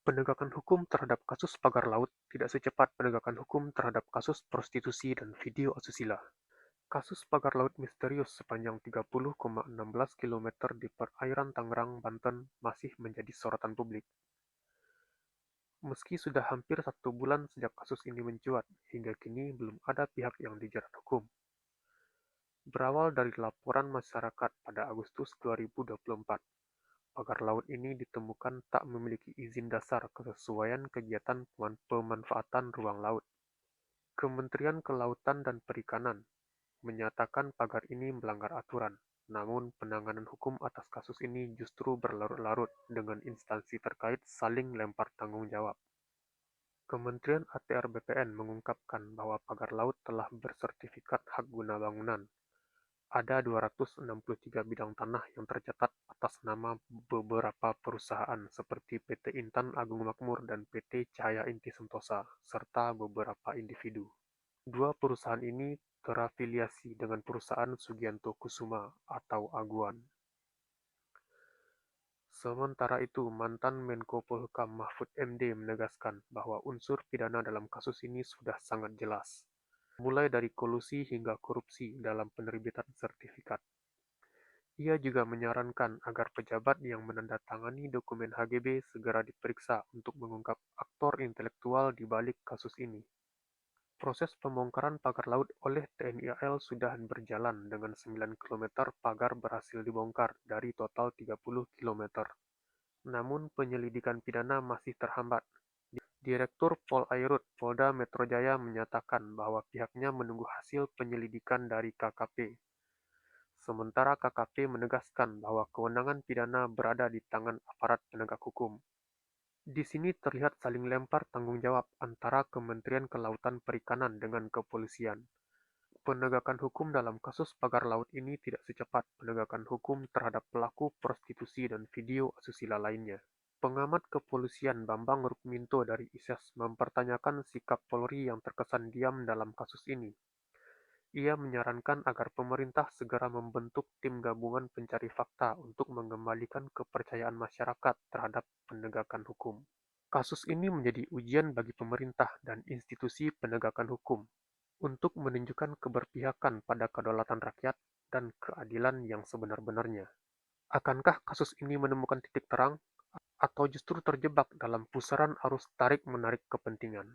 Penegakan hukum terhadap kasus pagar laut tidak secepat penegakan hukum terhadap kasus prostitusi dan video asusila. Kasus pagar laut misterius sepanjang 30,16 km di perairan Tangerang, Banten masih menjadi sorotan publik. Meski sudah hampir 1 bulan sejak kasus ini mencuat, hingga kini belum ada pihak yang dijerat hukum. Berawal dari laporan masyarakat pada Agustus 2024, pagar laut ini ditemukan tak memiliki izin dasar kesesuaian kegiatan pemanfaatan ruang laut. Kementerian Kelautan dan Perikanan menyatakan pagar ini melanggar aturan, namun penanganan hukum atas kasus ini justru berlarut-larut dengan instansi terkait saling lempar tanggung jawab. Kementerian ATR BPN mengungkapkan bahwa pagar laut telah bersertifikat hak guna bangunan. Ada 263 bidang tanah yang tercatat atas nama beberapa perusahaan seperti PT Intan Agung Makmur dan PT Cahaya Inti Sentosa, serta beberapa individu. Dua perusahaan ini terafiliasi dengan perusahaan Sugianto Kusuma atau Aguan. Sementara itu, mantan Menko Polhukam Mahfud MD menegaskan bahwa unsur pidana dalam kasus ini sudah sangat jelas, mulai dari kolusi hingga korupsi dalam penerbitan sertifikat. Ia juga menyarankan agar pejabat yang menandatangani dokumen HGB segera diperiksa untuk mengungkap aktor intelektual di balik kasus ini. Proses pembongkaran pagar laut oleh TNI AL sudah berjalan dengan 9 km pagar berhasil dibongkar dari total 30 km. Namun penyelidikan pidana masih terhambat. Direktur Polairut Polda Metro Jaya menyatakan bahwa pihaknya menunggu hasil penyelidikan dari KKP. Sementara KKP menegaskan bahwa kewenangan pidana berada di tangan aparat penegak hukum. Di sini terlihat saling lempar tanggung jawab antara Kementerian Kelautan Perikanan dengan kepolisian. Penegakan hukum dalam kasus pagar laut ini tidak secepat penegakan hukum terhadap pelaku prostitusi dan video asusila lainnya. Pengamat kepolisian Bambang Rukminto dari ISES mempertanyakan sikap Polri yang terkesan diam dalam kasus ini. Ia menyarankan agar pemerintah segera membentuk tim gabungan pencari fakta untuk mengembalikan kepercayaan masyarakat terhadap penegakan hukum. Kasus ini menjadi ujian bagi pemerintah dan institusi penegakan hukum untuk menunjukkan keberpihakan pada kedaulatan rakyat dan keadilan yang sebenar-benarnya. Akankah kasus ini menemukan titik terang atau justru terjebak dalam pusaran arus tarik-menarik kepentingan?